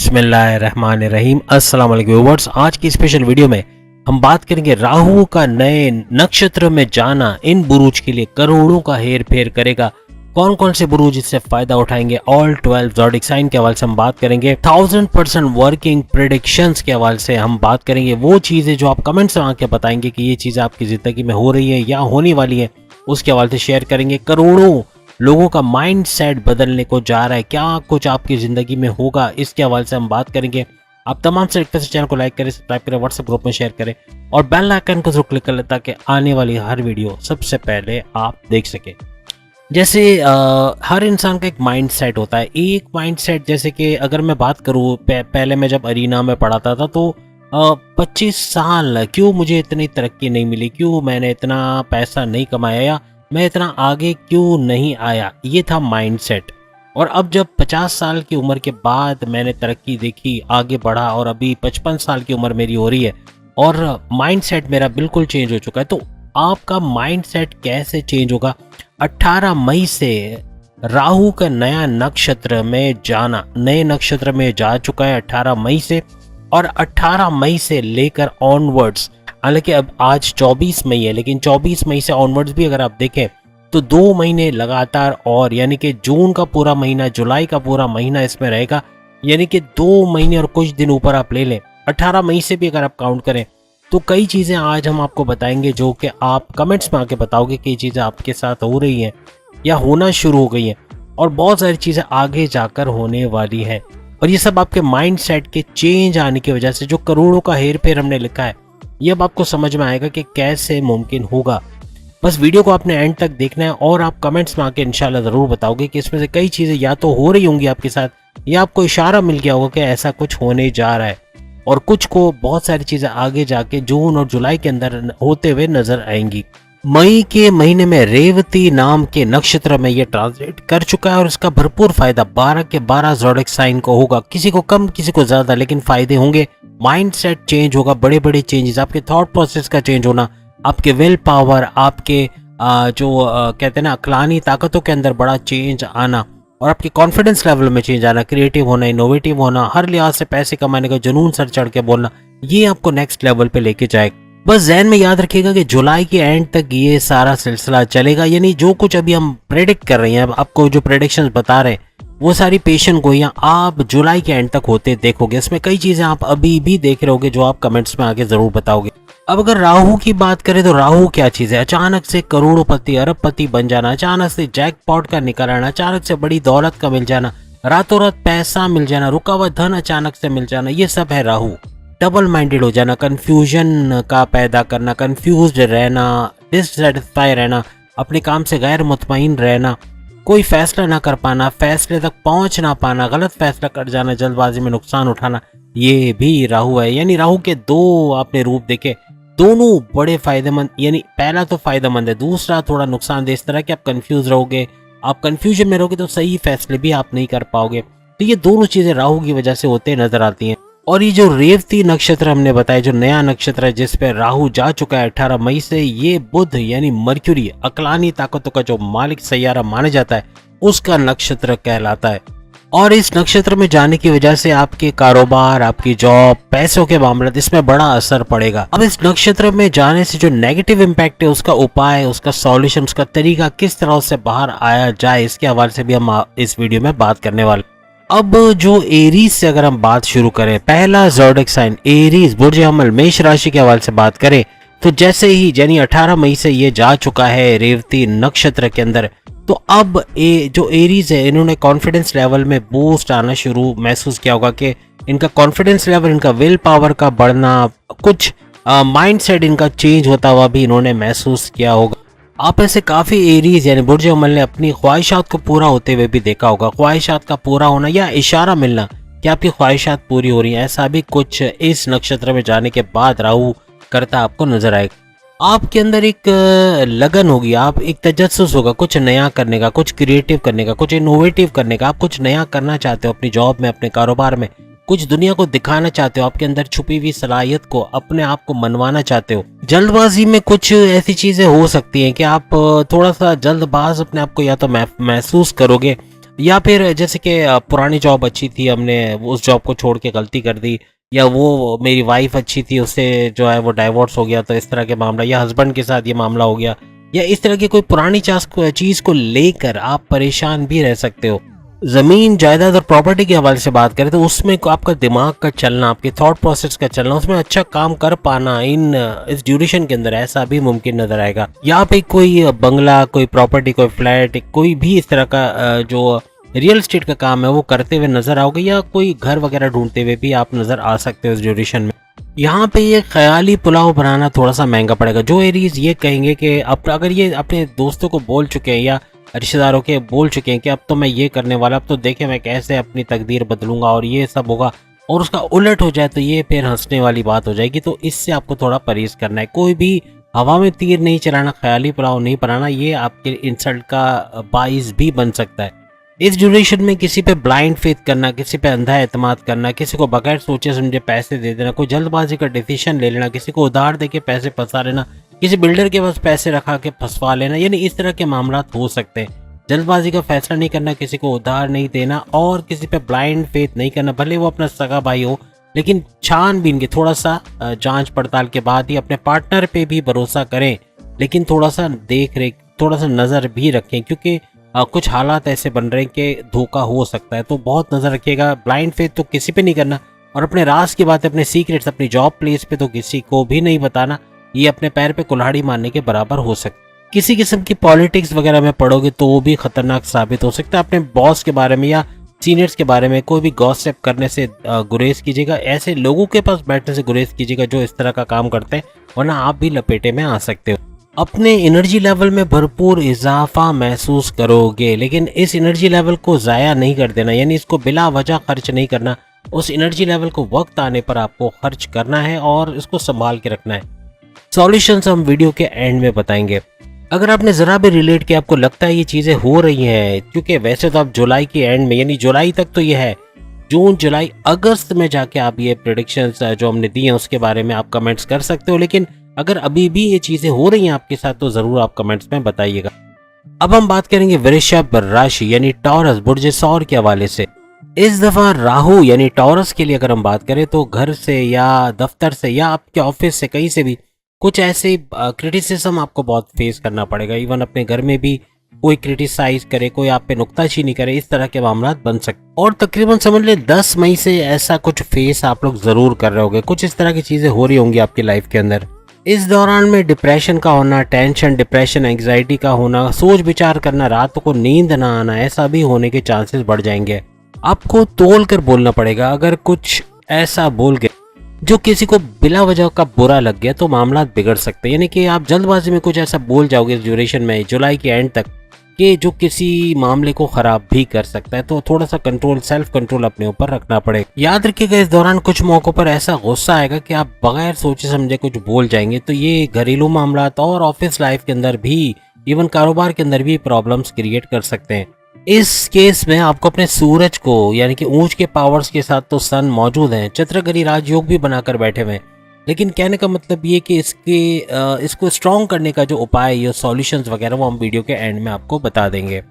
बिस्मिल्लाहिर्रहमानिर्रहीम। अस्सलाम वालेकुम व्यूअर्स। आज की स्पेशल वीडियो में हम बात करेंगे राहु का नए नक्षत्र में जाना इन बुरूज के लिए करोड़ों का हेर फेर करेगा। कौन कौन से बुरूज इससे फायदा उठाएंगे, ऑल 12 ज़ोडिक साइन के हवाले से हम बात करेंगे। 1000% वर्किंग प्रेडिक्शंस के हवाले से हम बात करेंगे। वो चीज़ें जो आप कमेंट्स में आके बताएंगे कि ये चीज़ें आपकी ज़िंदगी में हो रही है या होने वाली है, उसके हवाले से शेयर करेंगे। करोड़ों लोगों का माइंड सेट बदलने को जा रहा है, क्या कुछ आपकी ज़िंदगी में होगा, इसके हवाले से हम बात करेंगे। आप तमाम से रिक्वेस्ट है चैनल को लाइक करें, सब्सक्राइब करें, व्हाट्सएप ग्रुप में शेयर करें और बेल आइकन को जरूर क्लिक कर लें ताकि आने वाली हर वीडियो सबसे पहले आप देख सकें। जैसे हर इंसान का एक माइंड सेट होता है। एक माइंड सेट जैसे कि अगर मैं बात करूँ पहले मैं जब अरीना में पढ़ाता था तो 25 साल क्यों मुझे इतनी तरक्की नहीं मिली, क्यों मैंने इतना पैसा नहीं कमाया या मैं इतना आगे क्यों नहीं आया, ये था माइंड सेट। और अब जब 50 साल की उम्र के बाद मैंने तरक्की देखी, आगे बढ़ा और अभी 55 साल की उम्र मेरी हो रही है और माइंड सेट मेरा बिल्कुल चेंज हो चुका है। तो आपका माइंड सेट कैसे चेंज होगा? 18 मई से राहु का नया नक्षत्र में जाना, नए नक्षत्र में जा चुका है 18 मई से। और 18 मई से लेकर ऑनवर्ड्स, हालांकि अब आज 24 मई है, लेकिन 24 मई से ऑनवर्ड्स भी अगर आप देखें तो 2 महीने लगातार, और यानी कि जून का पूरा महीना, जुलाई का पूरा महीना इसमें रहेगा, यानी कि 2 महीने और कुछ दिन ऊपर आप ले लें। 18 मई से भी अगर आप काउंट करें तो कई चीज़ें आज हम आपको बताएंगे जो कि आप कमेंट्स में आके बताओगे कि ये चीज़ें आपके साथ हो रही हैं या होना शुरू हो गई हैं, और बहुत सारी चीज़ें आगे जाकर होने वाली हैं। और ये सब आपके माइंड सेट के चेंज आने की वजह से, जो करोड़ों का हेर फेर हमने लिखा है, ये अब आपको समझ में आएगा कि कैसे मुमकिन होगा। बस वीडियो को आपने एंड तक देखना है और आप कमेंट्स में आके इंशाल्लाह ज़रूर बताओगे कि इसमें से कई चीज़ें या तो हो रही होंगी आपके साथ या आपको इशारा मिल गया होगा कि ऐसा कुछ होने जा रहा है, और कुछ को बहुत सारी चीज़ें आगे जाके जून और जुलाई के अंदर होते हुए नजर आएंगी। मई के महीने में रेवती नाम के नक्षत्र में ये ट्रांसलेट कर चुका है और इसका भरपूर फायदा 12 के 12 ज़ोडिक साइन को होगा। किसी को कम, किसी को ज़्यादा, लेकिन फायदे होंगे। माइंड सेट चेंज होगा, बड़े बड़े चेंजेस, आपके थॉट प्रोसेस का चेंज होना, आपके विल पावर, आपके कहते हैं ना अक्लानी ताकतों के अंदर बड़ा चेंज आना, और आपके कॉन्फिडेंस लेवल में चेंज आना, क्रिएटिव होना, इनोवेटिव होना, हर लिहाज से पैसे कमाने का जुनून सर चढ़ के बोलना, ये आपको नेक्स्ट लेवल पे लेके जाएगा। बस ज़हन में याद रखिएगा कि जुलाई के एंड तक ये सारा सिलसिला चलेगा। यानी जो कुछ अभी हम प्रेडिक्ट कर रहे हैं, आपको जो प्रेडिक्शंस बता रहे हैं, वो सारी पेशन गोइयां आप जुलाई के एंड तक होते देखोगे। इसमें कई चीज़ें आप अभी भी देख रहे होगे जो आप कमेंट्स में आके ज़रूर बताओगे। अब अगर राहु की बात करें तो राहु क्या चीज़ है? अचानक से करोड़पति, अरबपति बन जाना, अचानक से जैकपॉट का निकल आना, अचानक से बड़ी दौलत का मिल जाना, रातों रात पैसा मिल जाना, रुका हुआ धन अचानक से मिल जाना, ये सब है राहु। डबल माइंडेड हो जाना, कंफ्यूजन का पैदा करना, कंफ्यूज्ड रहना, डिससेटिस्फाई रहना, अपने काम से गैर मुतमईन रहना, कोई फैसला ना कर पाना, फैसले तक पहुंच ना पाना, गलत फैसला कर जाना, जल्दबाजी में नुकसान उठाना, ये भी राहु है। यानी राहु के दो आपने रूप देखे, दोनों बड़े फायदेमंद। यानी पहला तो फायदेमंद है, दूसरा थोड़ा नुकसानदेह इस तरह कि आप कंफ्यूज रहोगे, आप कंफ्यूजन में रहोगे तो सही फैसले भी आप नहीं कर पाओगे। तो ये दोनों चीजें राहु की वजह से होते नजर आती हैं। और ये जो रेवती नक्षत्र हमने बताया, जो नया नक्षत्र है जिस पे राहु जा चुका है 18 मई से, ये बुध यानी मर्क्यूरी, अक्लानी ताकतों का जो मालिक सैयारा माना जाता है, उसका नक्षत्र कहलाता है। और इस नक्षत्र में जाने की वजह से आपके कारोबार, आपकी जॉब, पैसों के मामले, इसमें बड़ा असर पड़ेगा। अब इस नक्षत्र में जाने से जो नेगेटिव इम्पैक्ट है, उसका उपाय, उसका सॉल्यूशन, उसका तरीका, किस तरह से बाहर आया जाए, इसके हवाले से भी हम इस वीडियो में बात करने वाले। अब जो एरीज से अगर हम बात शुरू करें, पहला ज़ोडिक साइन एरीज, बुर्ज अमल, मेष राशि के हवाले से बात करें तो जैसे ही यानी 18 मई से ये जा चुका है रेवती नक्षत्र के अंदर, तो अब जो एरीज है, इन्होंने कॉन्फिडेंस लेवल में बूस्ट आना शुरू महसूस किया होगा कि इनका कॉन्फिडेंस लेवल, इनका विल पावर का बढ़ना, कुछ माइंड सेट इनका चेंज होता हुआ भी इन्होंने महसूस किया होगा। आप ऐसे काफ़ी एरीज यानी बुर्ज अमल ने अपनी ख्वाहिशात को पूरा होते हुए भी देखा होगा। ख्वाहिशात का पूरा होना या इशारा मिलना कि आपकी ख्वाहिशात पूरी हो रही हैं, ऐसा भी कुछ इस नक्षत्र में जाने के बाद राहु करता आपको नजर आएगा। आपके अंदर एक लगन होगी, आप एक तजस्सुस होगा कुछ नया करने का, कुछ क्रिएटिव करने का, कुछ इनोवेटिव करने का। आप कुछ नया करना चाहते हो अपनी जॉब में, अपने कारोबार में, कुछ दुनिया को दिखाना चाहते हो, आपके अंदर छुपी हुई सलाहियत को, अपने आप को मनवाना चाहते हो। जल्दबाजी में कुछ ऐसी चीजें हो सकती हैं कि आप थोड़ा सा जल्दबाज अपने आप को या तो महसूस करोगे, या फिर जैसे कि पुरानी जॉब अच्छी थी, हमने उस जॉब को छोड़ के गलती कर दी, या वो मेरी वाइफ अच्छी थी, उससे जो है वो डाइवोर्स हो गया, तो इस तरह के मामला, या हस्बैंड के साथ ये मामला हो गया, या इस तरह की कोई पुरानी चीज़ को लेकर आप परेशान भी रह सकते हो। ज़मीन जायदाद और प्रॉपर्टी के हवाले से बात करें तो उसमें आपका दिमाग का चलना, आपके थॉट प्रोसेस का चलना, उसमें अच्छा काम कर पाना इस ड्यूरेशन के अंदर ऐसा भी मुमकिन नजर आएगा। या पे कोई बंगला, कोई प्रॉपर्टी, कोई फ्लैट, कोई भी इस तरह का जो रियल एस्टेट का काम है वो करते हुए नजर आओगे, या कोई घर वगैरह ढूंढते हुए भी आप नजर आ सकते हो इस ड्यूरेशन में। यहाँ पे ये ख्याली पुलाव बनाना थोड़ा सा महंगा पड़ेगा। जो एरीज ये कहेंगे कि अब अगर ये अपने दोस्तों को बोल चुके हैं या रिश्तेदारों के बोल चुके हैं कि अब तो मैं ये करने वाला, अब तो देखे मैं कैसे अपनी तकदीर बदलूंगा और ये सब होगा, और उसका उलट हो जाए तो ये फिर हंसने वाली बात हो जाएगी। तो इससे आपको थोड़ा परहेज करना है। कोई भी हवा में तीर नहीं चलाना, ख्याली पुलाव नहीं बनाना, ये आपके इंसल्ट का बाइस भी बन सकता है। इस ड्यूरेशन में किसी पे ब्लाइंड फेथ करना, किसी पे अंधा एतमाद करना, किसी को बगैर सोचे समझे पैसे दे देना, कोई जल्दबाजी का डिसीजन ले लेना, किसी को उधार दे के पैसे फंसा लेना, किसी बिल्डर के पास पैसे रखा के फंसवा लेना, यानी इस तरह के मामला हो सकते हैं। जल्दबाजी का फैसला नहीं करना, किसी को उधार नहीं देना, और किसी पे ब्लाइंड फेथ नहीं करना, भले वो अपना सगा भाई हो, लेकिन छानबीन के थोड़ा सा जांच पड़ताल के बाद ही अपने पार्टनर पे भी भरोसा करें, लेकिन थोड़ा सा देख रेख, थोड़ा सा नज़र भी रखें, क्योंकि कुछ हालात ऐसे बन रहे हैं कि धोखा हो सकता है। तो बहुत नज़र रखिएगा। ब्लाइंड फेथ तो किसी पे नहीं करना, और अपने राज की बात, अपने सीक्रेट्स, अपनी जॉब प्लेस पे तो किसी को भी नहीं बताना। ये अपने पैर पे कुल्हाड़ी मारने के बराबर हो सकता है। किसी किस्म की पॉलिटिक्स वगैरह में पढ़ोगे तो वो भी खतरनाक साबित हो सकता है। अपने बॉस के बारे में या सीनियर्स के बारे में कोई भी गॉसिप करने से गुरेज कीजिएगा। ऐसे लोगों के पास बैठने से गुरेज कीजिएगा जो इस तरह का काम करते हैं, वरना आप भी लपेटे में आ सकते हो। अपने एनर्जी लेवल में भरपूर इजाफा महसूस करोगे, लेकिन इस एनर्जी लेवल को ज़ाया नहीं कर देना, यानी इसको बिला वजह खर्च नहीं करना। उस एनर्जी लेवल को वक्त आने पर आपको खर्च करना है और इसको संभाल के रखना है। सॉल्यूशंस हम वीडियो के एंड में बताएंगे। अगर आपने ज़रा भी रिलेट किया, आपको लगता है ये चीज़ें हो रही हैं, क्योंकि वैसे तो आप जुलाई के एंड में, यानी जुलाई तक तो ये है, जून जुलाई अगस्त में जाके आप ये प्रेडिक्शंस जो हमने दी हैं उसके बारे में आप कमेंट्स कर सकते हो। लेकिन अगर अभी भी ये चीज़ें हो रही हैं आपके साथ तो ज़रूर आप कमेंट्स में बताइएगा। अब हम बात करेंगे वृषभ राशि यानी टॉरस बुर्ज सौर के हवाले से। इस दफ़ा राहु यानी टॉरस के लिए अगर हम बात करें तो घर से या दफ्तर से या आपके ऑफिस से, कहीं से भी कुछ ऐसे क्रिटिसिज्म आपको बहुत फेस करना पड़ेगा। इवन अपने घर में भी कोई क्रिटिसाइज करे, कोई आप पे नुक्ताचीनी करे, इस तरह के मामला बन सकते। और तकरीबन समझ ले 10 मई से ऐसा कुछ फेस आप लोग जरूर कर रहे होंगे। कुछ इस तरह की चीजें हो रही होंगी आपकी लाइफ के अंदर। इस दौरान में डिप्रेशन का होना, टेंशन, डिप्रेशन, एंग्जाइटी का होना, सोच विचार करना, रात को नींद ना आना, ऐसा भी होने के चांसेस बढ़ जाएंगे। आपको तोल कर बोलना पड़ेगा। अगर कुछ ऐसा बोल गए जो किसी को बिला वजह का बुरा लग गया तो मामला बिगड़ सकते हैं। यानी कि आप जल्दबाजी में कुछ ऐसा बोल जाओगे इस ड्यूरेशन में, जुलाई के एंड तक, कि जो किसी मामले को खराब भी कर सकता है। तो थोड़ा सा कंट्रोल, सेल्फ कंट्रोल अपने ऊपर रखना पड़ेगा। याद रखिएगा इस दौरान कुछ मौकों पर ऐसा गुस्सा आएगा कि आप बगैर सोचे समझे कुछ बोल जाएंगे। तो ये घरेलू मामला और ऑफिस लाइफ के अंदर भी, इवन कारोबार के अंदर भी प्रॉब्लम्स क्रिएट कर सकते हैं। इस केस में आपको अपने सूरज को, यानी कि ऊंच के पावर्स के साथ तो सन मौजूद हैं, चित्रगरी राजयोग भी बनाकर बैठे हुए हैं, लेकिन कहने का मतलब ये कि इसको स्ट्रॉन्ग करने का जो उपाय या सॉल्यूशंस वगैरह वो हम वीडियो के एंड में आपको बता देंगे।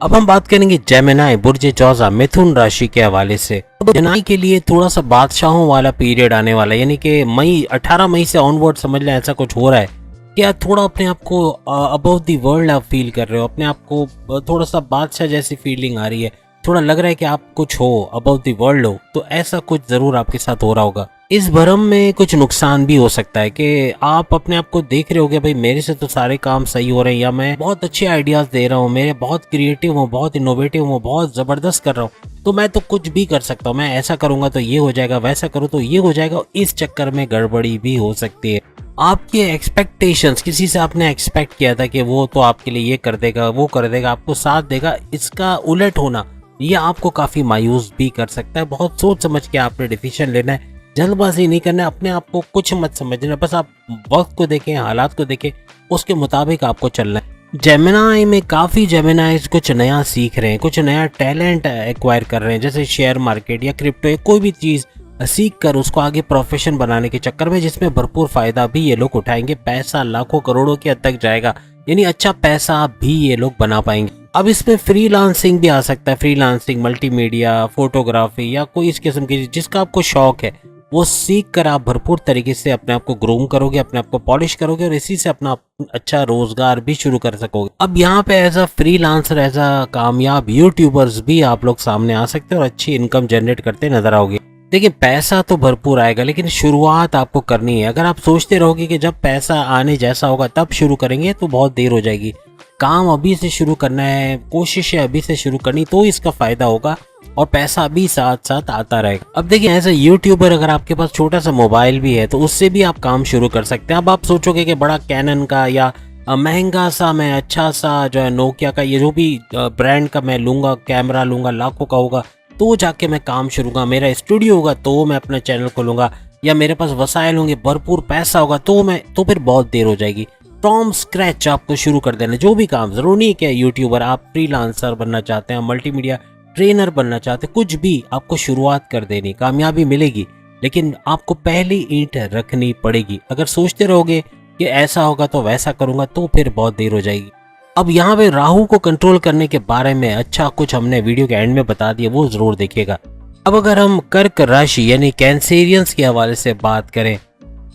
अब हम बात करेंगे जेमिनी बुर्ज जौजा मिथुन राशि के हवाले से। तो जेमिनी के लिए थोड़ा सा बादशाहों वाला पीरियड आने वाला है, यानी कि 18 मई से ऑनवर्ड समझ लें ऐसा कुछ हो रहा है कि आप थोड़ा अपने आप को अबव द वर्ल्ड आप फील कर रहे हो। अपने आप को थोड़ा सा बादशाह जैसी फीलिंग आ रही है, थोड़ा लग रहा है कि आप कुछ हो, अबव द वर्ल्ड हो। तो ऐसा कुछ जरूर आपके साथ हो रहा होगा। इस भरम में कुछ नुकसान भी हो सकता है कि आप अपने आप को देख रहे होगे, भाई मेरे से तो सारे काम सही हो रहे हैं, या मैं बहुत अच्छे आइडियाज दे रहा हूँ, मेरे बहुत क्रिएटिव हूँ, बहुत इनोवेटिव हूँ, बहुत जबरदस्त कर रहा हूँ, तो मैं तो कुछ भी कर सकता हूँ, मैं ऐसा करूंगा तो ये हो जाएगा, वैसा करूँ तो ये हो जाएगा। इस चक्कर में गड़बड़ी भी हो सकती है। आपके एक्सपेक्टेशंस, किसी से आपने एक्सपेक्ट किया था कि वो तो आपके लिए ये कर देगा, वो कर देगा, आपको साथ देगा, इसका उलट होना ये आपको काफी मायूस भी कर सकता है। बहुत सोच समझ के आपने डिसीजन लेना है, जल्दबाजी नहीं करना है, अपने आप को कुछ मत समझना, बस आप वक्त को देखें, हालात को देखें, उसके मुताबिक आपको चलना है। जेमिनी में काफ़ी जेमिनाइज कुछ नया सीख रहे हैं, कुछ नया टैलेंट एक्वायर कर रहे हैं, जैसे शेयर मार्केट या क्रिप्टो या कोई भी चीज़ सीख कर उसको आगे प्रोफेशन बनाने के चक्कर में, जिसमें भरपूर फायदा भी ये लोग उठाएंगे। पैसा लाखों करोड़ों के हद तक जाएगा, यानी अच्छा पैसा भी ये लोग बना पाएंगे। अब इसमें फ्रीलांसिंग भी आ सकता है, फ्रीलांसिंग, मल्टीमीडिया, फोटोग्राफी या कोई इस किस्म की जिसका आपको शौक है वो सीख कर आप भरपूर तरीके से अपने आप को ग्रूम करोगे, अपने आप को पॉलिश करोगे और इसी से अपना अच्छा रोजगार भी शुरू कर सकोगे। अब यहाँ पे as a freelancer, as a कामयाब यूट्यूबर्स भी आप लोग सामने आ सकते हैं और अच्छी इनकम जनरेट करते नजर आओगे। देखिए पैसा तो भरपूर आएगा लेकिन शुरुआत आपको करनी है। अगर आप सोचते रहोगे कि जब पैसा आने जैसा होगा तब शुरू करेंगे तो बहुत देर हो जाएगी। काम अभी से शुरू करना है, कोशिशें अभी से शुरू करनी तो इसका फायदा होगा और पैसा भी साथ साथ आता रहेगा। अब देखिए एज ए यूट्यूबर अगर आपके पास छोटा सा मोबाइल भी है तो उससे भी आप काम शुरू कर सकते हैं। अब आप सोचोगे कि बड़ा कैनन का या महंगा सा मैं अच्छा सा जो है नोकिया का ये जो भी ब्रांड का मैं लूँगा, कैमरा लूँगा, लाखों का होगा तो जाके मैं काम शुरू करूँगा, मेरा स्टूडियो होगा तो मैं अपना चैनल खोलूँगा या मेरे पास वसाइल होंगे, भरपूर पैसा होगा तो फिर बहुत देर हो जाएगी। फ्रॉम स्क्रैच आपको शुरू कर देना जो भी काम। जरूरी नहीं क्या यूट्यूबर, आप फ्रीलांसर बनना चाहते हैं, मल्टीमीडिया ट्रेनर बनना चाहते हैं, कुछ भी आपको शुरुआत कर देनी, कामयाबी मिलेगी लेकिन आपको पहली ईंट रखनी पड़ेगी। अगर सोचते रहोगे कि ऐसा होगा तो वैसा करूंगा तो फिर बहुत देर हो जाएगी। अब यहाँ पे राहु को कंट्रोल करने के बारे में अच्छा कुछ हमने वीडियो के एंड में बता दिया, वो जरूर देखिएगा। अब अगर हम कर्क राशि यानी कैंसेरियंस के हवाले से बात करें,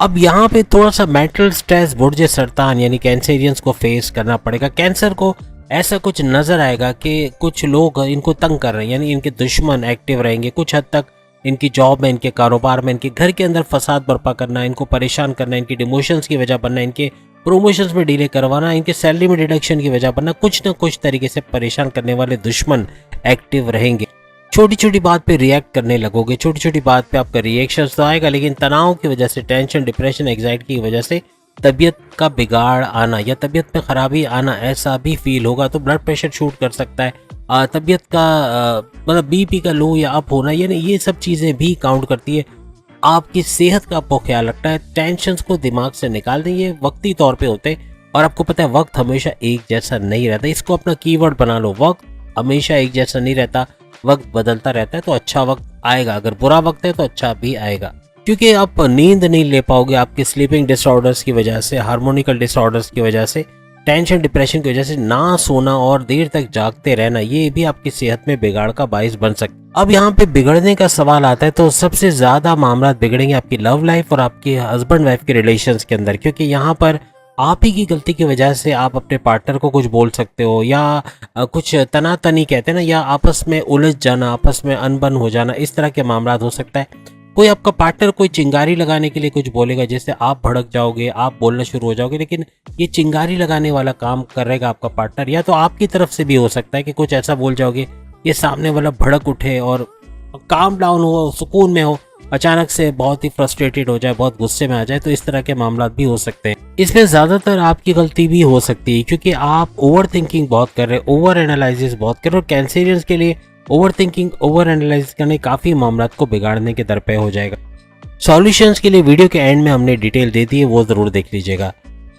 अब यहाँ पे थोड़ा सा मेंटल स्ट्रेस बुर्ज सरतान यानी कैंसेरियंस को फेस करना पड़ेगा। कैंसर को ऐसा कुछ नजर आएगा कि कुछ लोग इनको तंग कर रहे हैं, यानी इनके दुश्मन एक्टिव रहेंगे। कुछ हद तक इनकी जॉब में, इनके कारोबार में, इनके घर के अंदर फसाद बर्पा करना, इनको परेशान करना, इनकी डिमोशंस की वजह बनना, इनके प्रमोशंस में डिले करवाना, इनके सैलरी में डिडक्शन की वजह बनना, कुछ ना कुछ तरीके से परेशान करने वाले दुश्मन एक्टिव रहेंगे। छोटी छोटी बात पे रिएक्ट करने लगोगे, छोटी छोटी बात पे आपका रिएक्शन तो आएगा लेकिन तनाव की वजह से, टेंशन, डिप्रेशन, एंग्जाइटी की वजह से तबीयत का बिगाड़ आना या तबीयत में खराबी आना ऐसा भी फील होगा तो ब्लड प्रेशर शूट कर सकता है। तबीयत का मतलब बीपी का लो या अप होना, यानी ये सब चीज़ें भी काउंट करती है। आपकी सेहत का आपको ख्याल रखना है, टेंशन को दिमाग से निकाल दें, ये वक्ती तौर पे होते हैं और आपको पता है वक्त हमेशा एक जैसा नहीं रहता। इसको अपना कीवर्ड बना लो, वक्त हमेशा एक जैसा नहीं रहता, वक्त बदलता रहता है। तो अच्छा वक्त आएगा, अगर बुरा वक्त है तो अच्छा भी आएगा, क्योंकि आप नींद नहीं ले पाओगे आपके स्लीपिंग डिसऑर्डर्स की वजह से, हार्मोनिकल डिसऑर्डर्स की वजह से, टेंशन डिप्रेशन की वजह से। ना सोना और देर तक जागते रहना ये भी आपकी सेहत में बिगाड़ का बाइस बन सकता है। अब यहाँ पे बिगड़ने का सवाल आता है तो सबसे ज्यादा मामला बिगड़ेंगे आपकी लव लाइफ और आपके हस्बैंड वाइफ के रिलेशंस के अंदर, क्योंकि यहाँ पर आप ही की गलती की वजह से आप अपने पार्टनर को कुछ बोल सकते हो या कुछ तनातनी कहते हैं ना, या आपस में उलझ जाना, आपस में अनबन हो जाना, इस तरह के मामला हो सकता है। कोई आपका पार्टनर कोई चिंगारी लगाने के लिए कुछ बोलेगा जिससे आप भड़क जाओगे, आप बोलना शुरू हो जाओगे, लेकिन ये चिंगारी लगाने वाला काम करेगा आपका पार्टनर। या तो आपकी तरफ से भी हो सकता है कि कुछ ऐसा बोल जाओगे ये सामने वाला भड़क उठे और काम डाउन हो, सुकून में हो, अचानक से बहुत ही फ्रस्ट्रेटेड हो जाए, बहुत गुस्से में आ जाए। तो इस तरह के मामला भी हो सकते हैं। इसमें ज्यादातर आपकी गलती भी हो सकती है क्योंकि आप ओवर थिंकिंग बहुत कर रहे हैं, ओवर एनालिसिस बहुत कर रहे हो। कैंसेरियंस के लिए ओवर थिंकिंग, ओवर एनालिसिस करने काफी मामला को बिगाड़ने के दर पे हो जाएगा। सॉल्यूशंस के लिए वीडियो के एंड में हमने डिटेल दे दी है, वो जरूर देख लीजिएगा।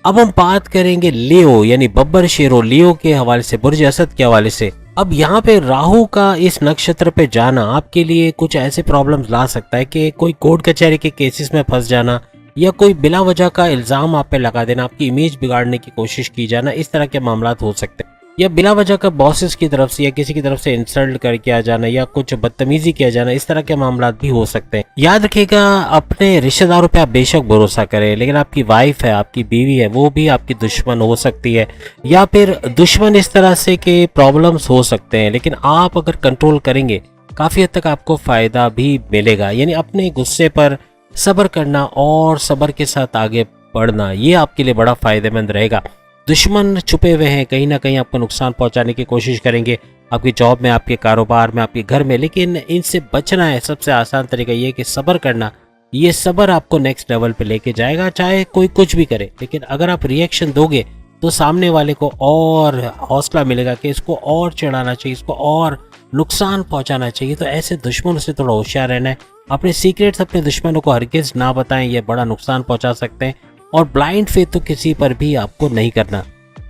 अब हम बात करेंगे लियो यानी बब्बर शेरो लियो के हवाले से, बुर्ज असद के हवाले से। अब यहाँ पे राहु का इस नक्षत्र पे जाना आपके लिए कुछ ऐसे प्रॉब्लम्स ला सकता है कि कोई कोर्ट कचहरी के केसेस में फंस जाना या कोई बिला वजह का इल्जाम आप पे लगा देना, आपकी इमेज बिगाड़ने की कोशिश की जाना, इस तरह के मामला हो सकते हैं। या बिला वजह का बॉसेस की तरफ से या किसी की तरफ से इंसल्ट करके आ जाना या कुछ बदतमीजी किया जाना, इस तरह के मामला भी हो सकते हैं। याद रखिएगा अपने रिश्तेदारों पे आप बेशक भरोसा करें, लेकिन आपकी वाइफ है, आपकी बीवी है, वो भी आपकी दुश्मन हो सकती है या फिर दुश्मन इस तरह से के प्रॉब्लम्स हो सकते हैं। लेकिन आप अगर कंट्रोल करेंगे काफी हद तक आपको फायदा भी मिलेगा। यानी अपने गुस्से पर सब्र करना और सब्र के साथ आगे बढ़ना, ये आपके लिए बड़ा फायदेमंद रहेगा। दुश्मन छुपे हुए हैं, कहीं ना कहीं आपको नुकसान पहुंचाने की कोशिश करेंगे, आपकी जॉब में, आपके कारोबार में, आपके घर में, लेकिन इनसे बचना है। सबसे आसान तरीका ये कि सब्र करना, ये सब्र आपको नेक्स्ट लेवल पे लेके जाएगा, चाहे कोई कुछ भी करे। लेकिन अगर आप रिएक्शन दोगे तो सामने वाले को और हौसला मिलेगा कि इसको और चढ़ाना चाहिए, इसको और नुकसान पहुंचाना चाहिए। तो ऐसे दुश्मनों से थोड़ा होशियार रहना है। अपने सीक्रेट्स अपने दुश्मनों को हरगिज ना बताएं, ये बड़ा नुकसान पहुंचा सकते हैं। और ब्लाइंड फेथ तो किसी पर भी आपको नहीं करना।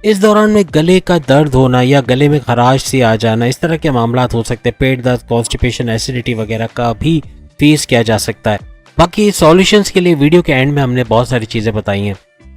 इस दौरान में गले का दर्द होना या गले में खराश सी आ जाना, इस तरह के मामला हो सकते हैं। पेट दर्द, कॉन्स्टिपेशन, एसिडिटी वगैरह का भी फेस किया जा सकता है। बाकी सॉल्यूशंस के लिए वीडियो के एंड में हमने बहुत सारी चीजें बताई हैं।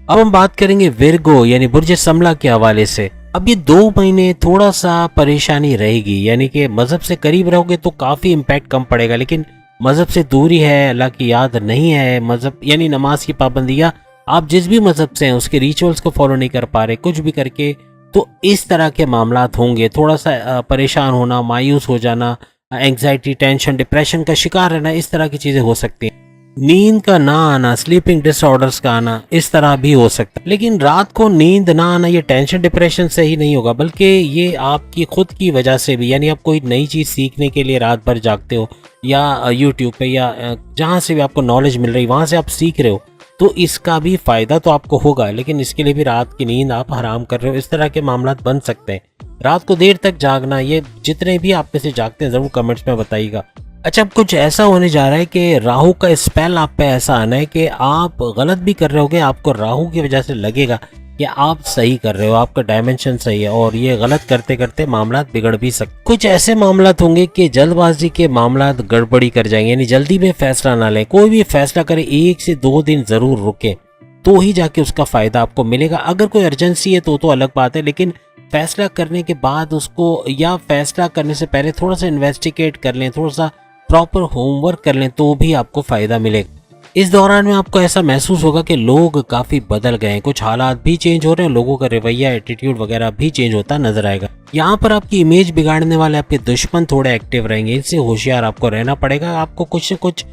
अब हम बात करेंगे विर्गो यानी बुर्ज समला के हवाले से। अब ये 2 महीने थोड़ा सा परेशानी रहेगी, यानी कि मजहब से करीब रहोगे तो काफ़ी इम्पैक्ट कम पड़ेगा, लेकिन मजहब से दूरी है, अल्लाह की याद नहीं है, मजहब यानी नमाज की पाबंदी, या आप जिस भी मजहब से हैं उसके रिचुअल्स को फॉलो नहीं कर पा रहे कुछ भी करके, तो इस तरह के मामलात होंगे। थोड़ा सा परेशान होना, मायूस हो जाना, एंग्जाइटी, टेंशन, डिप्रेशन का शिकार रहना, इस तरह की चीज़ें हो सकती हैं। नींद का ना आना, स्लीपिंग डिसऑर्डर्स का आना, इस तरह भी हो सकता है। लेकिन रात को नींद ना आना ये टेंशन डिप्रेशन से ही नहीं होगा, बल्कि ये आपकी खुद की वजह से भी, यानी आप कोई नई चीज़ सीखने के लिए रात भर जागते हो, या यूट्यूब पे या जहाँ से भी आपको नॉलेज मिल रही वहाँ से आप सीख रहे हो, तो इसका भी फ़ायदा तो आपको होगा, लेकिन इसके लिए भी रात की नींद आप हराम कर रहे हो। इस तरह के मामला बन सकते हैं। रात को देर तक जागना, ये जितने भी आप में से जागते हैं ज़रूर कमेंट्स में बताइएगा। अच्छा, अब कुछ ऐसा होने जा रहा है कि राहु का स्पेल आप पे ऐसा आना है कि आप गलत भी कर रहे होगे, आपको राहु की वजह से लगेगा कि आप सही कर रहे हो, आपका डायमेंशन सही है, और ये गलत करते करते मामला बिगड़ भी सकते। कुछ ऐसे मामला होंगे कि जल्दबाजी के मामला गड़बड़ी कर जाएंगे, यानी जल्दी में फैसला ना लें। कोई भी फैसला करें 1 से 2 दिन जरूर रुके, तो ही जाके उसका फायदा आपको मिलेगा। अगर कोई अर्जेंसी है तो अलग बात है, लेकिन फैसला करने के बाद उसको, या फैसला करने से पहले थोड़ा सा इन्वेस्टिगेट कर लें, थोड़ा सा प्रॉपर होमवर्क कर लें, तो भी आपको फायदा मिलेगा। इस दौरान में आपको ऐसा महसूस होगा कि लोग काफी बदल गए हैं, कुछ हालात भी चेंज हो रहे हैं, लोगों का रवैया, एटीट्यूड वगैरह भी चेंज होता नजर आएगा। यहाँ पर आपकी इमेज बिगाड़ने वाले आपके दुश्मन थोड़े एक्टिव रहेंगे, इनसे होशियार आपको रहना पड़ेगा। आपको कुछ न कुछ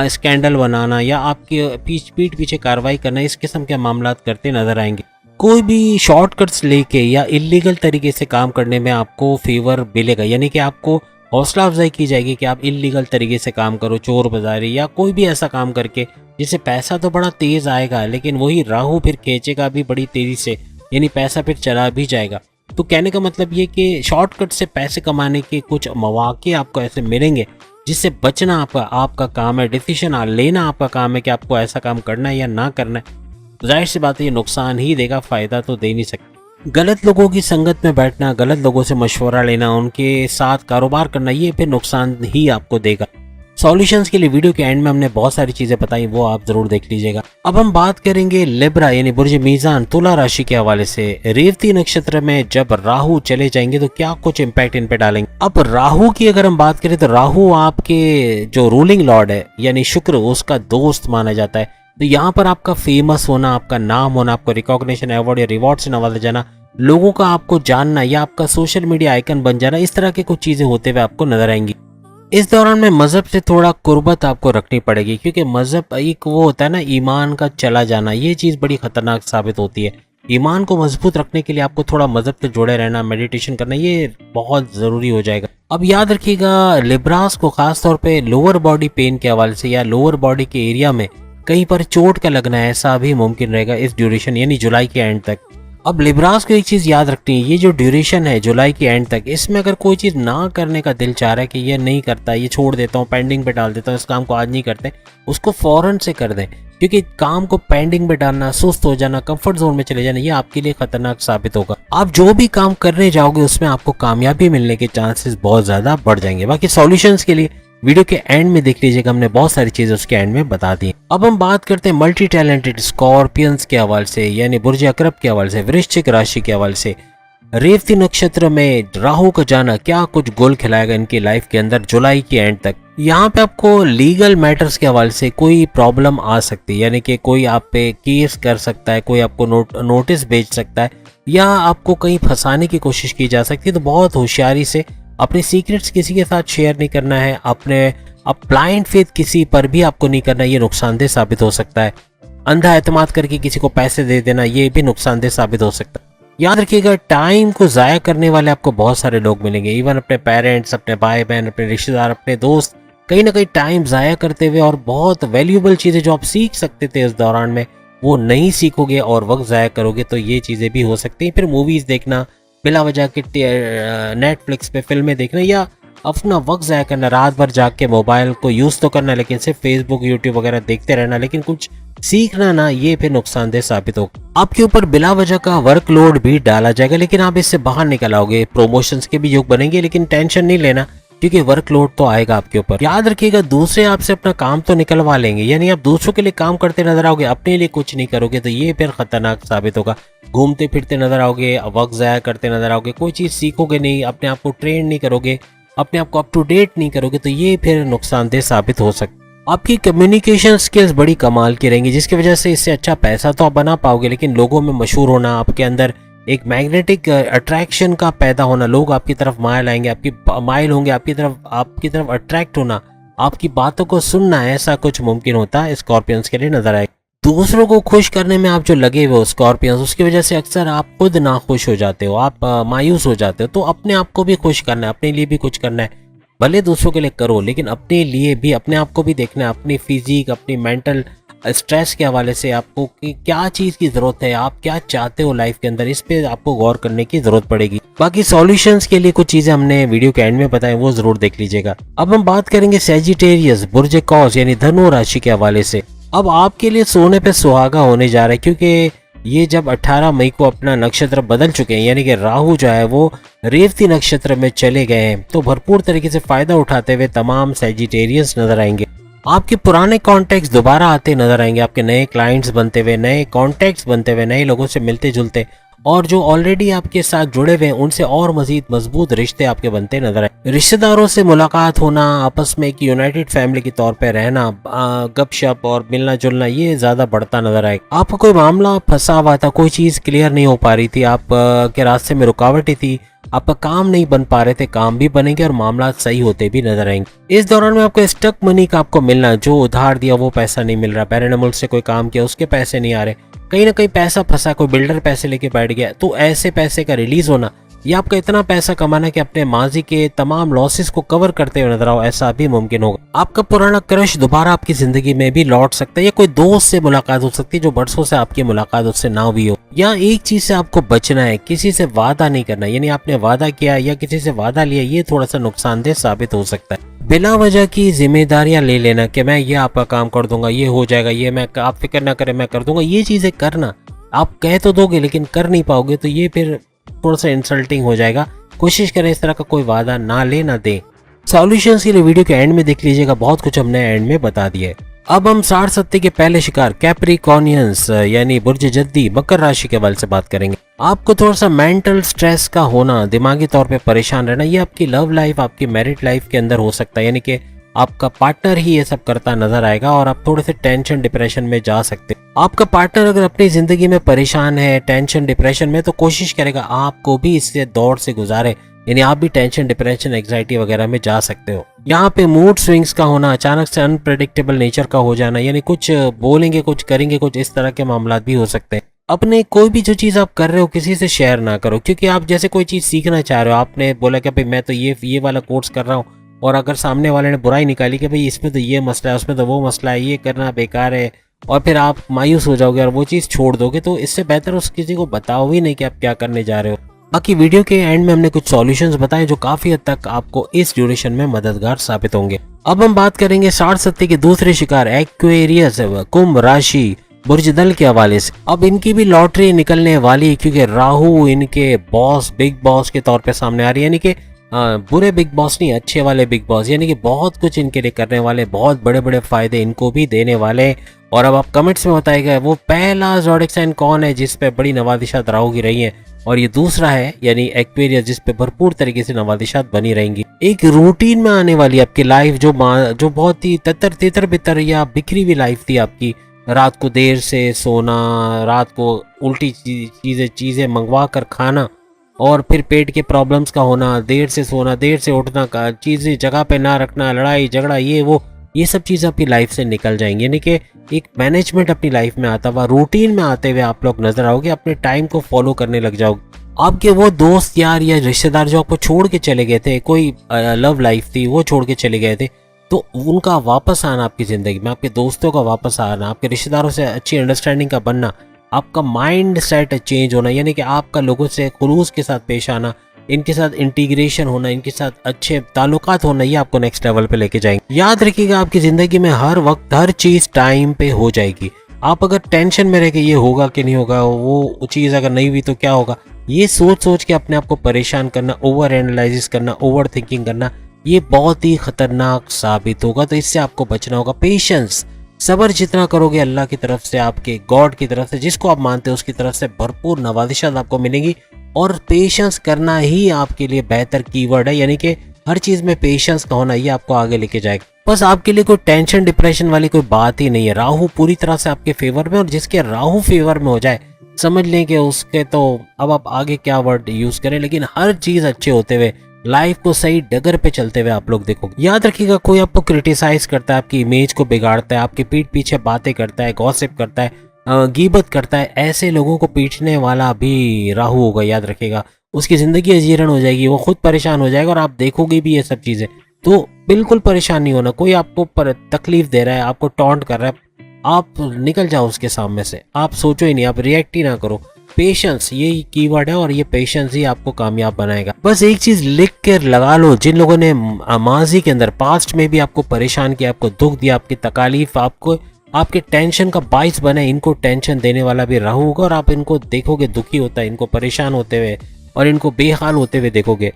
स्कैंडल बनाना या आपके पीठ पीछे कार्रवाई करना, इस किस्म के मामला करते नजर आएंगे। कोई भी शॉर्टकट्स लेके या इलीगल तरीके से काम करने में आपको फेवर मिलेगा, यानी कि आपको हौसला अफजाई की जाएगी कि आप इलीगल तरीके से काम करो, चोर बाजारी या कोई भी ऐसा काम करके जिससे पैसा तो बड़ा तेज आएगा, लेकिन वही राहु फिर खींचेगा भी बड़ी तेजी से, यानी पैसा फिर चला भी जाएगा। तो कहने का मतलब ये कि शॉर्टकट से पैसे कमाने के कुछ मौके आपको ऐसे मिलेंगे जिससे बचना आपका काम है, डिसीजन लेना आपका काम है कि आपको ऐसा काम करना है या ना करना है। जाहिर सी बात है ये नुकसान ही देगा, फायदा तो दे नहीं सकता। गलत लोगों की संगत में बैठना, गलत लोगों से मशवरा लेना, उनके साथ कारोबार करना, ये फिर नुकसान ही आपको देगा। सॉल्यूशंस के लिए वीडियो के एंड में हमने बहुत सारी चीजें बताई, वो आप जरूर देख लीजिएगा। अब हम बात करेंगे लिब्रा यानी बुर्ज मीज़ान तुला राशि के हवाले से। रेवती नक्षत्र में जब राहु चले जाएंगे तो क्या कुछ इम्पैक्ट इन पे डालेंगे। अब राहु की अगर हम बात करें तो राहु आपके जो रूलिंग लॉर्ड है यानी शुक्र, उसका दोस्त माना जाता है। तो यहाँ पर आपका फेमस होना, आपका नाम होना, आपको रिकॉग्निशन, अवार्ड या रिवॉर्ड से नवाजा जाना, लोगों का आपको जानना या आपका सोशल मीडिया आइकन बन जाना, इस तरह के कुछ चीजें होते हुए आपको नजर आएंगी। इस दौरान में मजहब से थोड़ा कुर्बत आपको रखनी पड़ेगी, क्योंकि मजहब एक वो होता है ना, ईमान का चला जाना, ये चीज बड़ी खतरनाक साबित होती है। ईमान को मजबूत रखने के लिए आपको थोड़ा मजहब से जुड़े रहना, मेडिटेशन करना, ये बहुत जरूरी हो जाएगा। अब याद रखिएगा लिब्रास को खासतौर पे लोअर बॉडी पेन के हवाले से या लोअर बॉडी के एरिया में कहीं पर चोट का लगना, ऐसा भी मुमकिन रहेगा इस ड्यूरेशन यानी जुलाई के एंड तक। अब लिब्रास को एक चीज याद रखनी है, ये जो ड्यूरेशन है जुलाई के एंड तक, इसमें अगर कोई चीज ना करने का दिल चाह रहा है कि ये नहीं करता, ये छोड़ देता हूँ, पेंडिंग पे डाल देता हूँ, इस काम को आज नहीं करते, उसको फौरन से कर दें, क्योंकि काम को पेंडिंग पे डालना, सुस्त हो जाना, कंफर्ट जोन में चले जाना, ये आपके लिए खतरनाक साबित होगा। आप जो भी काम करने जाओगे उसमें आपको कामयाबी मिलने के चांसेस बहुत ज्यादा बढ़ जाएंगे। बाकी सॉल्यूशंस के लिए वीडियो के एंड में देख लीजिएगा, हमने बहुत सारी चीजें उसके एंड में बता दी। अब हम बात करते हैं मल्टी टैलेंटेड स्कॉर्पियंस के हवाले से यानी बुर्ज अकरब के हवाले से, वृश्चिक राशि के हवाले से। रेवती नक्षत्र में राहु का जाना क्या कुछ गोल खिलाएगा इनकी लाइफ के अंदर जुलाई के एंड तक। यहाँ पे आपको लीगल मैटर्स के हवाले से कोई प्रॉब्लम आ सकती है, यानी कि कोई आप पे केस कर सकता है, कोई आपको नोटिस भेज सकता है, या आपको कहीं फंसाने की कोशिश की जा सकती है। तो बहुत होशियारी से अपने सीक्रेट्स किसी के साथ शेयर नहीं करना है, अपने ब्लाइंड फेथ किसी पर भी आपको नहीं करना, ये नुकसानदेह साबित हो सकता है। अंधा एतमाद करके किसी को पैसे दे देना, ये भी नुकसानदेह साबित हो सकता है। याद रखिएगा टाइम को जाया करने वाले आपको बहुत सारे लोग मिलेंगे, इवन अपने पेरेंट्स, अपने भाई बहन, अपने रिश्तेदार, अपने दोस्त, कहीं ना कहीं टाइम जाया करते हुए और बहुत वैल्यूएबल चीजें जो आप सीख सकते थे इस दौरान में वो नहीं सीखोगे और वक्त जाया करोगे, तो ये चीजें भी हो सकती हैं। फिर मूवीज देखना, बिला वजह के नेटफ्लिक्स पे फिल्में देखना, या अपना वक्त ज़ाया करना, रात भर जाग के मोबाइल को यूज़ तो करना लेकिन सिर्फ फेसबुक यूट्यूब वगैरह देखते रहना, लेकिन कुछ सीखना ना, ये फिर नुकसानदेह साबित होगा। आपके ऊपर बिला वजह का वर्कलोड भी डाला जाएगा, लेकिन आप इससे बाहर निकल आओगे, प्रमोशंस के भी योग बनेंगे, लेकिन टेंशन नहीं लेना, क्योंकि वर्कलोड तो आएगा आपके ऊपर। याद रखिएगा, दूसरे आपसे अपना काम तो निकलवा लेंगे, यानी आप दूसरों के लिए काम करते नजर आओगे, अपने लिए कुछ नहीं करोगे, तो ये फिर खतरनाक साबित होगा। घूमते फिरते नजर आओगे, वक्त ज़ाया करते नजर आओगे, कोई चीज़ सीखोगे नहीं, अपने आप को ट्रेन नहीं करोगे, अपने आप को अप टू डेट नहीं करोगे, तो ये फिर नुकसानदेह साबित हो सकता है। आपकी कम्युनिकेशन स्किल्स बड़ी कमाल की रहेंगी, जिसकी वजह से इससे अच्छा पैसा तो आप बना पाओगे, लेकिन लोगों में मशहूर होना, आपके अंदर एक मैग्नेटिक अट्रैक्शन का पैदा होना, लोग आपकी तरफ माइल आएंगे, आपकी माइल होंगे आपकी तरफ अट्रैक्ट होना, आपकी बातों को सुनना, ऐसा कुछ मुमकिन होता है स्कॉर्पियंस के लिए नजर आएगा। दूसरों को खुश करने में आप जो लगे हुए हो स्कॉर्पियंस, उसकी वजह से अक्सर आप खुद नाखुश हो जाते हो, आप मायूस हो जाते हो। तो अपने आप को भी खुश करना है, अपने लिए भी कुछ करना है, भले दूसरों के लिए करो, लेकिन अपने लिए भी, अपने आप को भी देखना है, अपनी फिजिक, अपनी मेंटल स्ट्रेस के हवाले से आपको कि क्या चीज़ की ज़रूरत है, आप क्या चाहते हो लाइफ के अंदर, इस पे आपको गौर करने की ज़रूरत पड़ेगी। बाकी सॉल्यूशंस के लिए कुछ चीज़ें हमने वीडियो के एंड में बताएं, वो ज़रूर देख लीजिएगा। अब हम बात करेंगे सैजिटेरियस बुर्ज कौस यानी धनु राशि के हवाले से। अब आपके लिए सोने पे सुहागा होने जा रहा है, क्योंकि ये जब 18 मई को अपना नक्षत्र बदल चुके हैं, यानी कि राहु जो है वो रेवती नक्षत्र में चले गए हैं, तो भरपूर तरीके से फायदा उठाते हुए तमाम सैजिटेरियंस नजर आएंगे। आपके पुराने कॉन्टैक्ट्स दोबारा आते नजर आएंगे, आपके नए क्लाइंट्स बनते हुए, नए कॉन्टैक्ट्स बनते हुए, नए लोगों से मिलते जुलते, और जो ऑलरेडी आपके साथ जुड़े हुए हैं उनसे और मजीद मजबूत रिश्ते आपके बनते नजर आए। रिश्तेदारों से मुलाकात होना, आपस में एक यूनाइटेड फैमिली के तौर पे रहना, गपशप और मिलना जुलना, ये ज्यादा बढ़ता नजर आए। आपका कोई मामला फंसा हुआ था, कोई चीज क्लियर नहीं हो पा रही थी, आप के रास्ते में रुकावटें थी, आपका काम नहीं बन पा रहे थे, काम भी बनेंगे और मामला सही होते भी नजर आएंगे। इस दौरान में आपको स्टक मनी का आपको मिलना, जो उधार दिया वो पैसा नहीं मिल रहा, बैरन मुल्क से कोई काम किया उसके पैसे नहीं आ रहे, कहीं ना कहीं पैसा फंसा, कोई बिल्डर पैसे लेके बैठ गया, तो ऐसे पैसे का रिलीज होना, या आपका इतना पैसा कमाना कि अपने माजी के तमाम लॉसेस को कवर करते हुए नजर आओ, ऐसा भी मुमकिन होगा। आपका पुराना क्रश दोबारा आपकी जिंदगी में भी लौट सकता है, या कोई दोस्त से मुलाकात हो सकती है जो बरसों से आपकी मुलाकात उससे ना हुई हो। या एक चीज से आपको बचना है, किसी से वादा नहीं करना, यानी आपने वादा किया या किसी से वादा लिया, ये थोड़ा सा नुकसानदेह साबित हो सकता है। बिना वजह की जिम्मेदारियां ले लेना कि मैं ये आपका काम कर दूंगा, ये हो जाएगा, ये मैं, आप फिक्र ना करें मैं कर दूंगा, ये चीजें करना आप कह तो दोगे लेकिन कर नहीं पाओगे, तो ये फिर थोड़ा सा इंसल्टिंग हो जाएगा। कोशिश करें इस तरह का कोई वादा ना ले ना दे। सॉल्यूशंस के लिए वीडियो के एंड में देख लीजिएगा, बहुत कुछ हमने एंड में बता दिया है। अब हम 60 सत्ते के पहले शिकार कैप्रिकॉर्नियंस यानी बुर्ज जद्दी मकर राशि के बारे से बात करेंगे। आपको थोड़ा सा मेंटल स्ट्रेस का होना, दिमागी तौर पे परेशान रहना, ये आपकी लव लाइफ, आपकी मैरिड लाइफ के अंदर हो सकता है, यानी कि आपका पार्टनर ही ये सब करता नजर आएगा और आप थोड़े से टेंशन डिप्रेशन में जा सकते हैं। आपका पार्टनर अगर अपनी जिंदगी में परेशान है, टेंशन डिप्रेशन में, तो कोशिश करेगा आपको भी इससे दौर से गुजारे, यानी आप भी टेंशन डिप्रेशन एंग्जाइटी वगैरह में जा सकते हो। यहाँ पे मूड स्विंग्स का होना, अचानक से अनप्रेडिक्टेबल नेचर का हो जाना, यानी कुछ बोलेंगे कुछ करेंगे कुछ, इस तरह के मामला भी हो सकते हैं। अपने कोई भी जो चीज़ आप कर रहे हो किसी से शेयर ना करो, क्योंकि आप जैसे कोई चीज़ सीखना चाह रहे हो, आपने बोला कि भाई मैं तो ये वाला कोर्स कर रहा हूँ, और अगर सामने वाले ने बुराई निकाली कि भाई इसमें तो ये मसला है, उसमें तो वो मसला है, ये करना बेकार है, और फिर आप मायूस हो जाओगे और वो चीज़ छोड़ दोगे, तो इससे बेहतर उस किसी को बताओ ही नहीं कि आप क्या करने जा रहे हो। बाकी वीडियो के एंड में हमने कुछ सॉल्यूशंस बताए जो काफी हद तक आपको इस ड्यूरेशन में मददगार साबित होंगे। अब हम बात करेंगे 60 सत्ते के दूसरे शिकार एक्वेरियस कुंभ राशि बुर्ज दल के हवाले से। अब इनकी भी लॉटरी निकलने वाली है, क्योंकि राहु इनके बॉस, बिग बॉस के तौर पे सामने आ रही है, यानी कि बुरे बिग बॉस नहीं, अच्छे वाले बिग बॉस, यानी कि बहुत कुछ इनके लिए करने वाले, बहुत बड़े बड़े फायदे इनको भी देने वाले। और अब आप कमेंट्स में बताइएगा वो पहला ज़ोडिक साइन कौन है जिस पे बड़ी नवादिशात राहु की रही है, और ये दूसरा है यानी एक्वेरियस जिस पे भरपूर तरीके से नवादिशात बनी रहेंगी। एक रूटीन में आने वाली आपकी लाइफ जो बहुत ही तितर बितर या बिखरी हुई लाइफ थी आपकी, रात को देर से सोना, रात को उल्टी चीज़ें मंगवा कर खाना, और फिर पेट के प्रॉब्लम्स का होना, देर से सोना, देर से उठना, का चीज़ें जगह पे ना रखना, लड़ाई झगड़ा, ये सब चीज़ें आपकी लाइफ से निकल जाएंगी, यानी कि एक मैनेजमेंट अपनी लाइफ में आता हुआ, रूटीन में आते हुए आप लोग नजर आओगे, अपने टाइम को फॉलो करने लग जाओगे। आपके वो दोस्त यार या रिश्तेदार जो आपको छोड़ के चले गए थे, कोई लव लाइफ थी वो छोड़ के चले गए थे, तो उनका वापस आना आपकी ज़िंदगी में, आपके दोस्तों का वापस आना, आपके रिश्तेदारों से अच्छी अंडरस्टैंडिंग का बनना, आपका माइंड सेट चेंज होना, यानी कि आपका लोगों से खुलूस के साथ पेश आना, इनके साथ इंटीग्रेशन होना, इनके साथ अच्छे ताल्लुकात होना, ये आपको नेक्स्ट लेवल पे लेके जाएंगे। याद रखिएगा आपकी ज़िंदगी में हर वक्त हर चीज़ टाइम पे हो जाएगी। आप अगर टेंशन में रह के ये होगा कि नहीं होगा, वो चीज़ अगर नहीं हुई तो क्या होगा, ये सोच के अपने आप को परेशान करना, ओवर एनालिसिस करना, ओवर थिंकिंग करना, ये बहुत ही खतरनाक साबित होगा। तो इससे आपको बचना होगा। पेशेंस, सब्र जितना करोगे अल्लाह की तरफ से, आपके गॉड की तरफ से, जिसको आप मानते हो उसकी तरफ से भरपूर नवाजिशात आपको मिलेंगी। और पेशेंस करना ही आपके लिए बेहतर कीवर्ड है, यानी कि हर चीज में पेशेंस का होना ये आपको आगे लेके जाएगा। बस आपके लिए कोई टेंशन डिप्रेशन वाली कोई बात ही नहीं है। राहु पूरी तरह से आपके फेवर में, और जिसके राहु फेवर में हो जाए समझ लें कि उसके तो अब आप आगे क्या वर्ड यूज करें, लेकिन हर चीज अच्छे होते हुए, लाइफ को सही डगर पे चलते हुए आप लोग देखोगे। याद रखिएगा, कोई आपको क्रिटिसाइज करता है, आपकी इमेज को बिगाड़ता है, आपके पीठ पीछे बातें करता है, गॉसिप करता है, गीबत करता है, ऐसे लोगों को पीटने वाला भी राहु होगा। याद रखिएगा, उसकी जिंदगी अजीरन हो जाएगी, वो खुद परेशान हो जाएगा और आप देखोगे भी ये सब चीजें। तो बिल्कुल परेशान नहीं होना। कोई आपको तकलीफ दे रहा है, आपको टॉन्ट कर रहा है, आप निकल जाओ उसके सामने से। आप सोचो ही नहीं, आप रिएक्ट ही ना करो। पेशेंस ये कीवर्ड है, और ये पेशेंस ही आपको कामयाब बनाएगा। बस एक चीज लिख कर लगा लो, जिन लोगों ने माजी के अंदर, पास्ट में भी आपको परेशान किया, आपको दुख दिया, आपकी तकालीफ, आपको आपके टेंशन का बाइस बने, इनको टेंशन देने वाला भी राहु होगा। और आप इनको देखोगे दुखी होता है, इनको परेशान होते हुए और इनको बेहाल होते हुए देखोगे।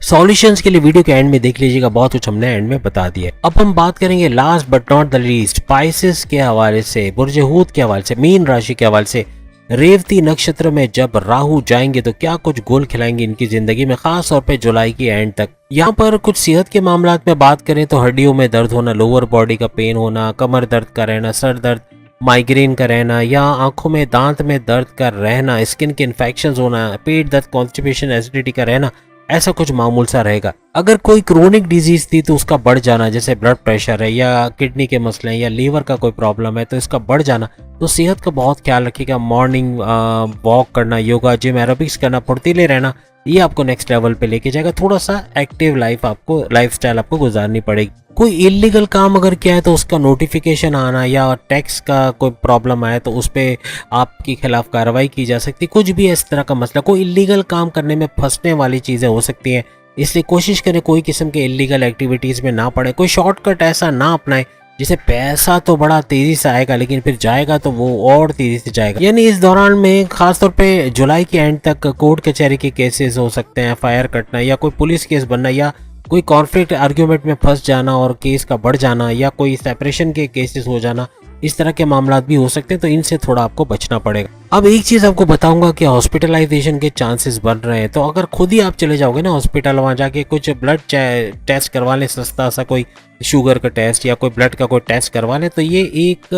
सॉल्यूशंस के लिए वीडियो के एंड में देख लीजिएगा, बहुत कुछ हमने एंड में बता दिया। अब हम बात करेंगे last but not the least, spices के हवाले से, बुर्ज हूत के हवाले से, मीन राशि के हवाले से। रेवती नक्षत्र में जब राहु जाएंगे तो क्या कुछ गोल खिलाएंगे इनकी जिंदगी में, खास तौर पे जुलाई की एंड तक। यहाँ पर कुछ सेहत के मामलात में बात करें तो हड्डियों में दर्द होना, लोअर बॉडी का पेन होना, कमर दर्द का रहना, सर दर्द, माइग्रेन का रहना, या आंखों में दांत में दर्द का रहना, स्किन के इन्फेक्शन होना, पेट दर्द, कॉन्स्टिपेशन, एसिडिटी का रहना, ऐसा कुछ मामूल सा रहेगा। अगर कोई क्रोनिक डिजीज थी तो उसका बढ़ जाना, जैसे ब्लड प्रेशर है या किडनी के मसले हैं या लीवर का कोई प्रॉब्लम है तो इसका बढ़ जाना। तो सेहत का बहुत ख्याल रखिएगा। मॉर्निंग वॉक करना, योगा, जिम, एरोबिक्स करना, फुर्तीले रहना, ये आपको नेक्स्ट लेवल पे लेके जाएगा। थोड़ा सा एक्टिव लाइफस्टाइल आपको गुजारनी पड़ेगी। कोई इलीगल काम अगर किया है तो उसका नोटिफिकेशन आना, या टैक्स का कोई प्रॉब्लम आए तो उस पर आपके खिलाफ कार्रवाई की जा सकती है। कुछ भी इस तरह का मसला, कोई इलीगल काम करने में फंसने वाली चीज़ें हो सकती हैं, इसलिए कोशिश करें कोई किस्म के इलीगल एक्टिविटीज़ में ना पड़े। कोई शॉर्टकट ऐसा ना अपनाए जिसे पैसा तो बड़ा तेजी से आएगा लेकिन फिर जाएगा तो वो और तेजी से जाएगा। यानी इस दौरान में खासतौर पे जुलाई के एंड तक कोर्ट कचहरी के केसेस हो सकते हैं, फायर कटना या कोई पुलिस केस बनना, या कोई कॉन्फ्लिक्ट आर्ग्यूमेंट में फंस जाना और केस का बढ़ जाना, या कोई सेपरेशन के केसेस हो जाना, इस तरह के मामला भी हो सकते हैं। तो इनसे थोड़ा आपको बचना पड़ेगा। अब एक चीज आपको बताऊंगा कि हॉस्पिटलाइजेशन के चांसेस बन रहे हैं, तो अगर खुद ही आप चले जाओगे ना हॉस्पिटल, वहां जाके कुछ ब्लड टेस्ट करवा लें, सस्ता सा कोई शुगर का टेस्ट या कोई ब्लड का कोई टेस्ट करवा लें, तो ये एक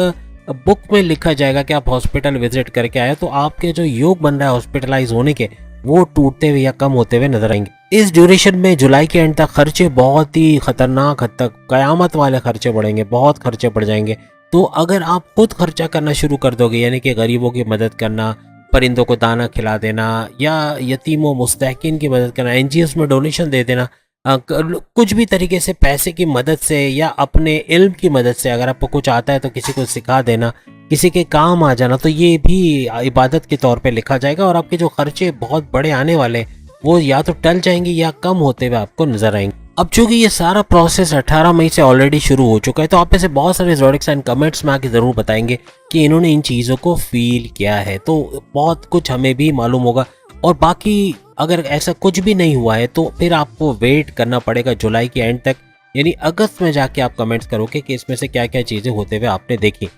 बुक में लिखा जाएगा कि आप हॉस्पिटल विजिट करके आए, तो आपके जो योग बन रहा है हॉस्पिटलाइज होने के, वो टूटते हुए या कम होते हुए नजर आएंगे। इस ड्यूरेशन में जुलाई के एंड तक खर्चे बहुत ही खतरनाक हद तक कयामत वाले खर्चे बढ़ेंगे, बहुत खर्चे बढ़ जाएंगे। तो अगर आप खुद खर्चा करना शुरू कर दोगे, यानी कि गरीबों की मदद करना, परिंदों को दाना खिला देना, या यतीमों मुस्तहकिन की मदद करना, एनजीओस में डोनेशन दे देना, कुछ भी तरीके से पैसे की मदद से या अपने इल्म की मदद से, अगर आपको कुछ आता है तो किसी को सिखा देना, किसी के काम आ जाना, तो ये भी इबादत के तौर पे लिखा जाएगा। और आपके जो खर्चे बहुत बड़े आने वाले वो या तो टल जाएंगे या कम होते हुए आपको नजर आएंगे। अब चूंकि ये सारा प्रोसेस 18 मई से ऑलरेडी शुरू हो चुका है, तो आप में से बहुत सारे ज़ोडिक साइन कमेंट्स में आके ज़रूर बताएंगे कि इन्होंने इन चीज़ों को फील किया है, तो बहुत कुछ हमें भी मालूम होगा। और बाकी अगर ऐसा कुछ भी नहीं हुआ है तो फिर आपको वेट करना पड़ेगा जुलाई के एंड तक, यानी अगस्त में जाके आप कमेंट्स करोगे कि इसमें से क्या क्या चीज़ें होते हुए आपने देखी।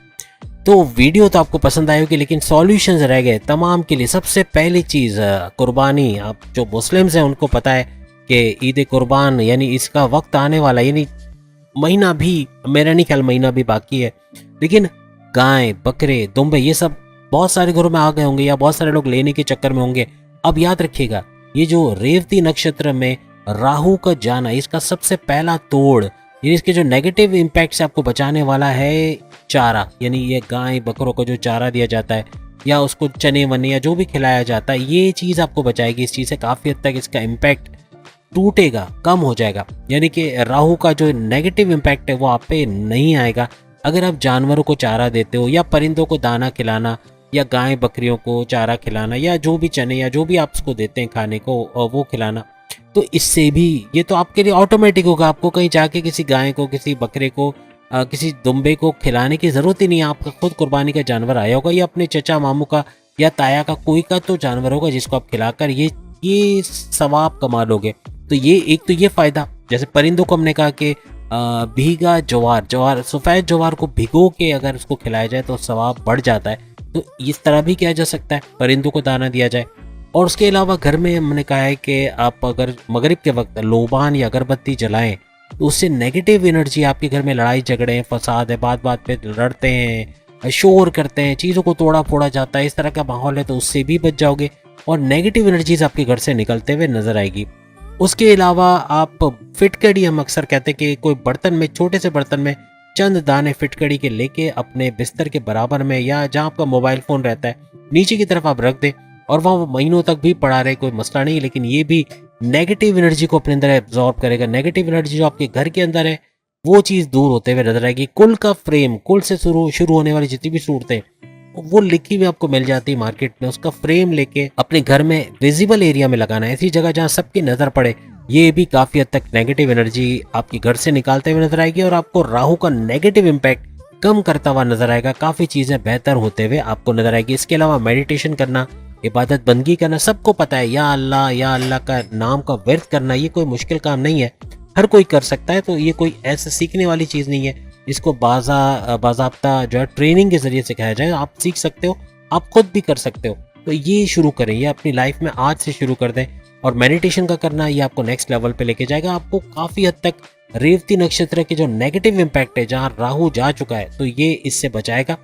तो वीडियो तो आपको पसंद आई होगी, लेकिन सॉल्यूशंस रह गए तमाम के लिए। सबसे पहली चीज़ कुर्बानी। आप जो मुस्लिम्स हैं उनको पता है कि ईद कुर्बान यानी इसका वक्त आने वाला, यानी महीना भी, मेरा नहीं ख्याल महीना भी बाकी है, लेकिन गाय, बकरे, दुम्बे ये सब बहुत सारे घरों में आ गए होंगे या बहुत सारे लोग लेने के चक्कर में होंगे। अब याद रखिएगा, ये जो रेवती नक्षत्र में राहु का जाना, इसका सबसे पहला तोड़, यानी इसके जो नेगेटिव इम्पैक्ट से आपको बचाने वाला है चारा, यानी ये गाय बकरों को जो चारा दिया जाता है या उसको चने वने या जो भी खिलाया जाता है, ये चीज़ आपको बचाएगी। इस चीज़ से काफ़ी हद तक इसका इम्पैक्ट टूटेगा, कम हो जाएगा, यानी कि राहु का जो नेगेटिव इम्पैक्ट है वो आप पे नहीं आएगा। अगर आप जानवरों को चारा देते हो या परिंदों को दाना खिलाना या गाय बकरियों को चारा खिलाना या जो भी चने या जो भी आप उसको देते हैं खाने को वो खिलाना, तो इससे भी ये तो आपके लिए ऑटोमेटिक होगा। आपको कहीं जाके किसी गाय को, किसी बकरे को, किसी दुम्बे को खिलाने की ज़रूरत ही नहीं है। आपका खुद कुर्बानी का जानवर आया होगा या अपने चचा मामू का या ताया का कोई का तो जानवर होगा जिसको आप खिलाकर ये सवाब कमा लोगे। तो ये एक तो ये फ़ायदा। जैसे परिंदों को हमने कहा कि भीगा ज्वार, ज्वार सफ़ेद ज्वार को भिगो के अगर उसको खिलाया जाए तो सवाब बढ़ जाता है। तो इस तरह भी किया जा सकता है, परिंदों को दाना दिया जाए। और उसके अलावा घर में हमने कहा है कि आप अगर मगरिब के वक्त लोबान या अगरबत्ती जलाएं तो उससे नेगेटिव एनर्जी, आपके घर में लड़ाई झगड़े फसाद है, बात बात पे लड़ते हैं, शोर करते हैं, चीज़ों को तोड़ा फोड़ा जाता है, इस तरह का माहौल है, तो उससे भी बच जाओगे और नेगेटिव एनर्जीज आपके घर से निकलते हुए नजर आएगी। उसके अलावा आप फिटकड़ी, हम अक्सर कहते हैं कि कोई बर्तन में, छोटे से बर्तन में चंद दाने फिटकड़ी के लेके अपने बिस्तर के बराबर में या जहाँ आपका मोबाइल फ़ोन रहता है नीचे की तरफ आप रख दें और वहाँ महीनों तक भी पड़ा रहे, कोई मसला नहीं। लेकिन ये भी नेगेटिव एनर्जी को अपने अंदर एब्जॉर्ब करेगा। नेगेटिव एनर्जी जो आपके घर के अंदर है वो चीज़ दूर होते हुए नजर आएगी। कुल का फ्रेम, कुल से शुरू होने वाली जितनी भी सूरतें वो लिखी हुई आपको मिल जाती है मार्केट में, उसका फ्रेम लेके अपने घर में विजिबल एरिया में लगाना है, ऐसी जगह जहाँ सबकी नज़र पड़े। ये भी काफ़ी हद तक नेगेटिव एनर्जी आपके घर से निकालते हुए नजर आएगी और आपको राहु का नेगेटिव इम्पैक्ट कम करता हुआ नजर आएगा। काफ़ी चीज़ें बेहतर होते हुए आपको नजर आएगी। इसके अलावा मेडिटेशन करना, इबादत बंदगी करना, सबको पता है, या अल्लाह का नाम का व्यर्थ करना ये कोई मुश्किल काम नहीं है, हर कोई कर सकता है। तो ये कोई ऐसे सीखने वाली चीज़ नहीं है, इसको बाज़ाब्ता जो है ट्रेनिंग के ज़रिए सिखाया जाए, आप सीख सकते हो, आप खुद भी कर सकते हो। तो ये शुरू करें, ये अपनी लाइफ में आज से शुरू कर दें। और मेडिटेशन का करना ये आपको नेक्स्ट लेवल पे लेके जाएगा। आपको काफ़ी हद तक रेवती नक्षत्र के जो नेगेटिव इम्पैक्ट है, जहाँ राहु जा चुका है, तो ये इससे बचाएगा।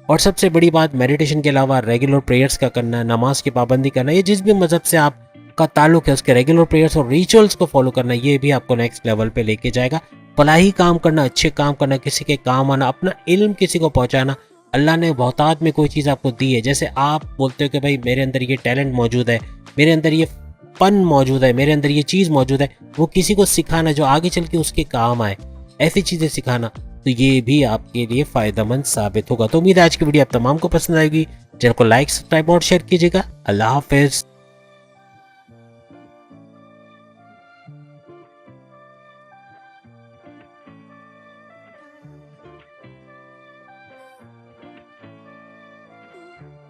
और सबसे बड़ी बात, मेडिटेशन के अलावा रेगुलर प्रेयर्स का करना, नमाज की पाबंदी करना, ये जिस भी मजहब से आपका ताल्लुक है उसके रेगुलर प्रेयर्स और रिचुअल्स को फॉलो करना, ये भी आपको नेक्स्ट लेवल पे लेके जाएगा। फलाही काम करना, अच्छे काम करना, किसी के काम आना, अपना इल्म किसी को पहुंचाना। अल्लाह ने बहुतात में कोई चीज़ आपको दी है, जैसे आप बोलते हो कि भाई मेरे अंदर ये टैलेंट मौजूद है, मेरे अंदर ये फन मौजूद है, मेरे अंदर ये चीज़ मौजूद है, वो किसी को सिखाना जो आगे चल के उसके काम आए, ऐसी चीज़ें सिखाना, तो ये भी आपके लिए फ़ायदेमंद साबित होगा। तो उम्मीद है आज की वीडियो आप तमाम को पसंद आएगी। चैनल को लाइक, सब्सक्राइब और शेयर कीजिएगा। अल्लाह हाफिज़।